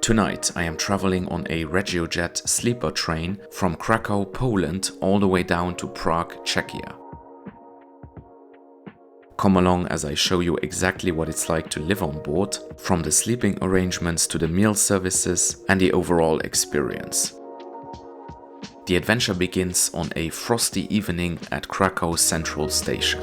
Tonight I am traveling on a Regiojet sleeper train from Krakow, Poland all the way down to Prague, Czechia. Come along as I show you exactly what it's like to live on board, from the sleeping arrangements to the meal services and the overall experience. The adventure begins on a frosty evening at Krakow Central Station.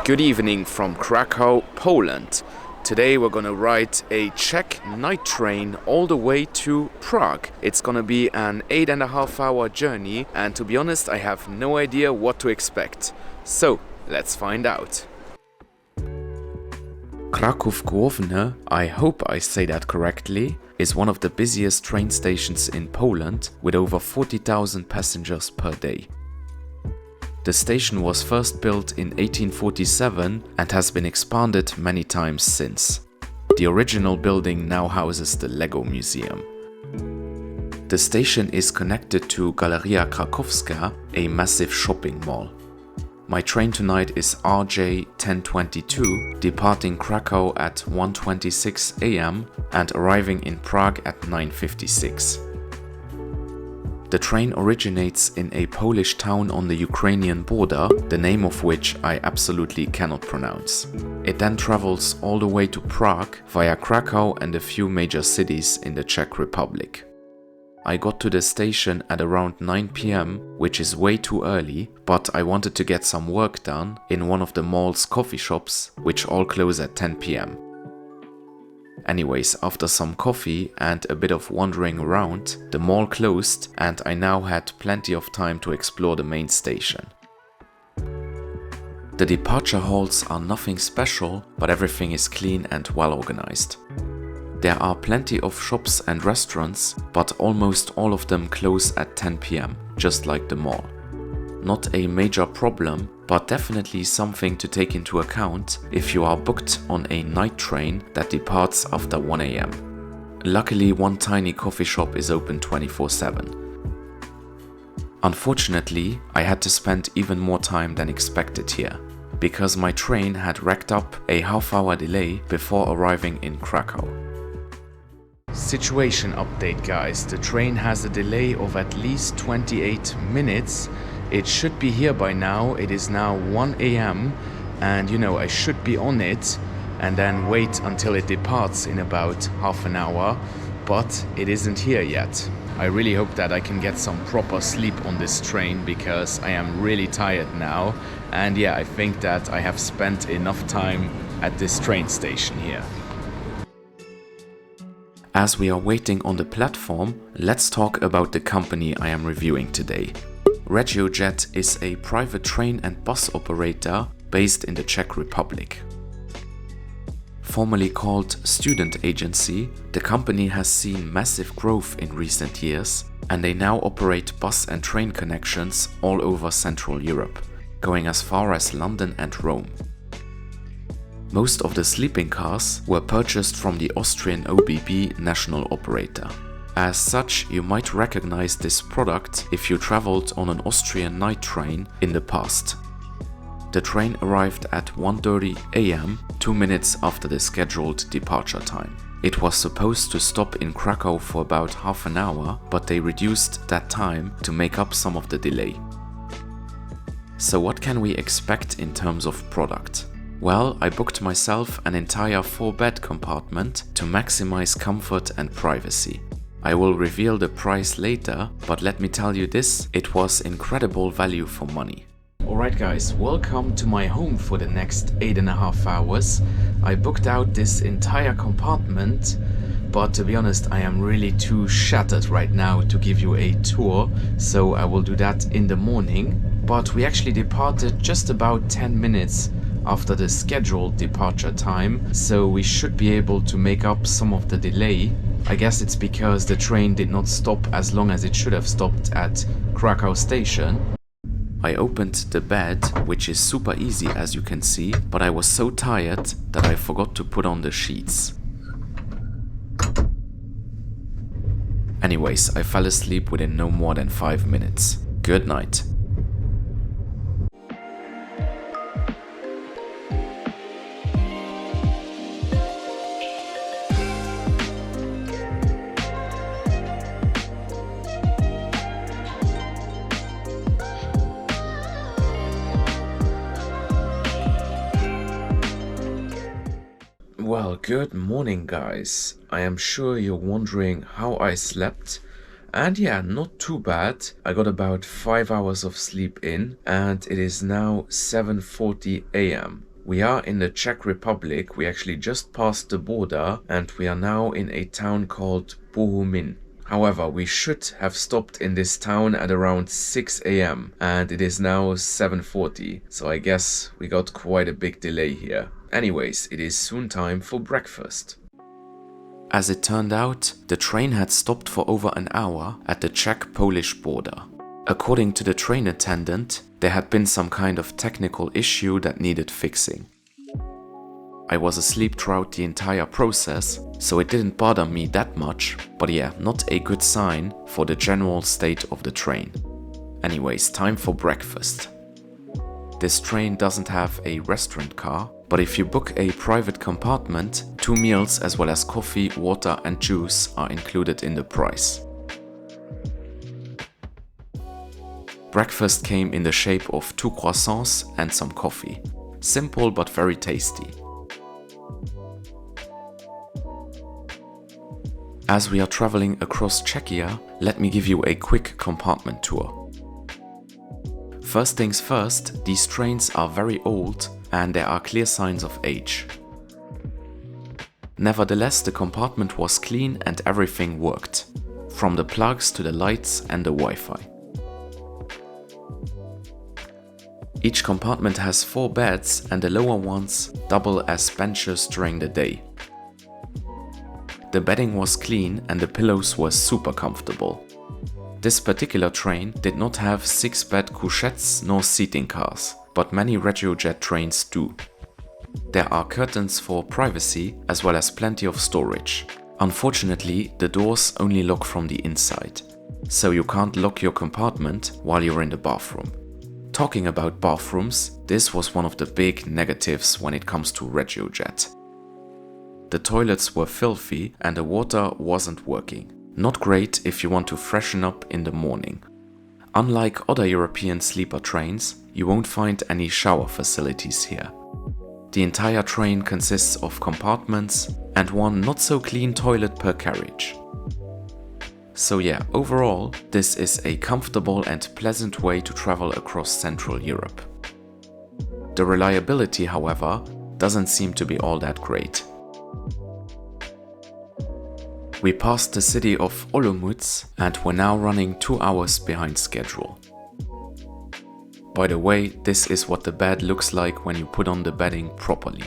Good evening from Krakow, Poland. Today we're gonna ride a Czech night train all the way to Prague. It's gonna be an 8.5-hour journey, and to be honest, I have no idea what to expect. So, let's find out. Kraków Główny, I hope I say that correctly, is one of the busiest train stations in Poland with over 40,000 passengers per day. The station was first built in 1847 and has been expanded many times since. The original building now houses the Lego Museum. The station is connected to Galeria Krakowska, a massive shopping mall. My train tonight is RJ 1022, departing Krakow at 1:26 AM and arriving in Prague at 9:56. The train originates in a Polish town on the Ukrainian border, the name of which I absolutely cannot pronounce. It then travels all the way to Prague via Krakow and a few major cities in the Czech Republic. I got to the station at around 9 PM, which is way too early, but I wanted to get some work done in one of the mall's coffee shops, which all close at 10 PM. Anyways, after some coffee and a bit of wandering around, the mall closed and I now had plenty of time to explore the main station. The departure halls are nothing special, but everything is clean and well organized. There are plenty of shops and restaurants, but almost all of them close at 10 PM, just like the mall. Not a major problem, but definitely something to take into account if you are booked on a night train that departs after 1 AM. Luckily, one tiny coffee shop is open 24/7. Unfortunately, I had to spend even more time than expected here, because my train had racked up a half-hour delay before arriving in Krakow. Situation update, guys. The train has a delay of at least 28 minutes. It should be here by now. It is now 1 AM and I should be on it and then wait until it departs in about half an hour, but it isn't here yet. I really hope that I can get some proper sleep on this train because I am really tired now, and yeah, I think that I have spent enough time at this train station here. As we are waiting on the platform, let's talk about the company I am reviewing today. Regiojet is a private train and bus operator based in the Czech Republic. Formerly called Student Agency, the company has seen massive growth in recent years, and they now operate bus and train connections all over Central Europe, going as far as London and Rome. Most of the sleeping cars were purchased from the Austrian OBB national operator. As such, you might recognize this product if you traveled on an Austrian night train in the past. The train arrived at 1:30 AM, 2 minutes after the scheduled departure time. It was supposed to stop in Krakow for about half an hour, but they reduced that time to make up some of the delay. So what can we expect in terms of product? Well, I booked myself an entire 4-bed compartment to maximize comfort and privacy. I will reveal the price later, but let me tell you this, it was incredible value for money. Alright guys, welcome to my home for the next 8.5 hours. I booked out this entire compartment, but to be honest, I am really too shattered right now to give you a tour, so I will do that in the morning. But we actually departed just about 10 minutes after the scheduled departure time, so we should be able to make up some of the delay. I guess it's because the train did not stop as long as it should have stopped at Krakow station. I opened the bed, which is super easy as you can see, but I was so tired that I forgot to put on the sheets. Anyways, I fell asleep within no more than 5 minutes. Good night. Good morning, guys. I am sure you're wondering how I slept. And yeah, not too bad. I got about 5 hours of sleep in, and it is now 7:40 a.m. We are in the Czech Republic. We actually just passed the border, and we are now in a town called Bohumín. However, we should have stopped in this town at around 6 a.m. and it is now 7:40, so I guess we got quite a big delay here. Anyways, it is soon time for breakfast. As it turned out, the train had stopped for over an hour at the Czech-Polish border. According to the train attendant, there had been some kind of technical issue that needed fixing. I was asleep throughout the entire process, so it didn't bother me that much, but yeah, not a good sign for the general state of the train. Anyways, time for breakfast. This train doesn't have a restaurant car, but if you book a private compartment, 2 meals as well as coffee, water and juice are included in the price. Breakfast came in the shape of 2 croissants and some coffee. Simple but very tasty. As we are traveling across Czechia, let me give you a quick compartment tour. First things first, these trains are very old and there are clear signs of age. Nevertheless, the compartment was clean and everything worked, from the plugs to the lights and the Wi-Fi. Each compartment has 4 beds and the lower ones double as benches during the day. The bedding was clean and the pillows were super comfortable. This particular train did not have 6-bed couchettes nor seating cars, but many Regiojet trains do. There are curtains for privacy as well as plenty of storage. Unfortunately, the doors only lock from the inside, so you can't lock your compartment while you're in the bathroom. Talking about bathrooms, this was one of the big negatives when it comes to Regiojet. The toilets were filthy and the water wasn't working. Not great if you want to freshen up in the morning. Unlike other European sleeper trains, you won't find any shower facilities here. The entire train consists of compartments and one not so clean toilet per carriage. So yeah, overall, this is a comfortable and pleasant way to travel across Central Europe. The reliability, however, doesn't seem to be all that great. We passed the city of Olomouc and we're now running 2 hours behind schedule. By the way, this is what the bed looks like when you put on the bedding properly.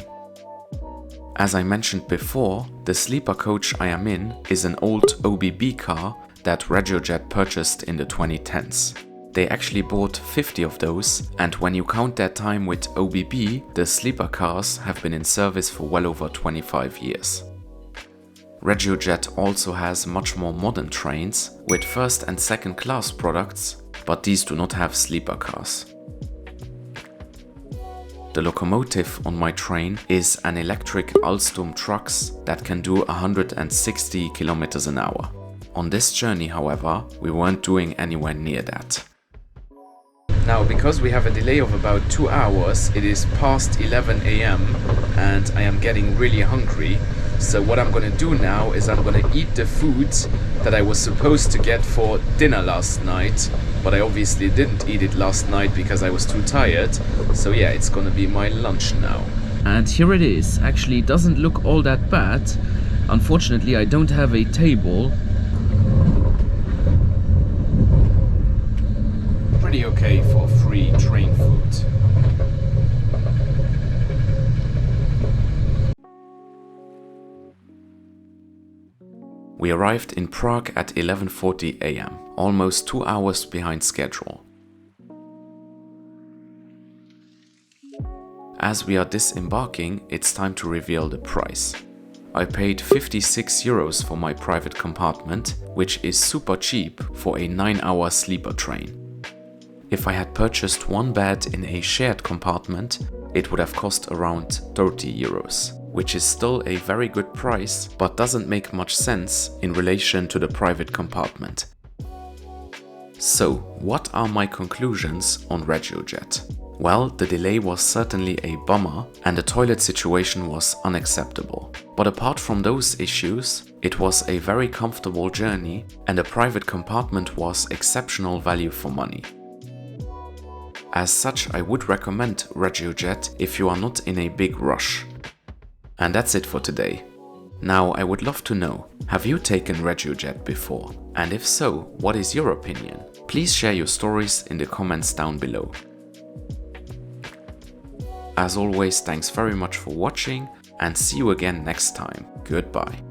As I mentioned before, the sleeper coach I am in is an old OBB car that Regiojet purchased in the 2010s. They actually bought 50 of those, and when you count their time with OBB, the sleeper cars have been in service for well over 25 years. Regiojet also has much more modern trains with first and second class products, but these do not have sleeper cars. The locomotive on my train is an electric Alstom trucks that can do 160 km an hour. On this journey, however, we weren't doing anywhere near that. Now, because we have a delay of about 2 hours, it is past 11 a.m. and I am getting really hungry. So what I'm gonna do now is I'm gonna eat the food that I was supposed to get for dinner last night, but I obviously didn't eat it last night because I was too tired. So yeah, it's gonna be my lunch now. And here it is. Actually, it doesn't look all that bad. Unfortunately, I don't have a table. Pretty okay for free train food. We arrived in Prague at 11:40 a.m., almost 2 hours behind schedule. As we are disembarking, it's time to reveal the price. I paid 56 euros for my private compartment, which is super cheap for a 9-hour sleeper train. If I had purchased one bed in a shared compartment, it would have cost around 30 euros. Which is still a very good price, but doesn't make much sense in relation to the private compartment. So, what are my conclusions on Regiojet? Well, the delay was certainly a bummer and the toilet situation was unacceptable. But apart from those issues, it was a very comfortable journey and a private compartment was exceptional value for money. As such, I would recommend Regiojet if you are not in a big rush. And that's it for today. Now, I would love to know, have you taken Regiojet before? And if so, what is your opinion? Please share your stories in the comments down below. As always, thanks very much for watching and see you again next time. Goodbye.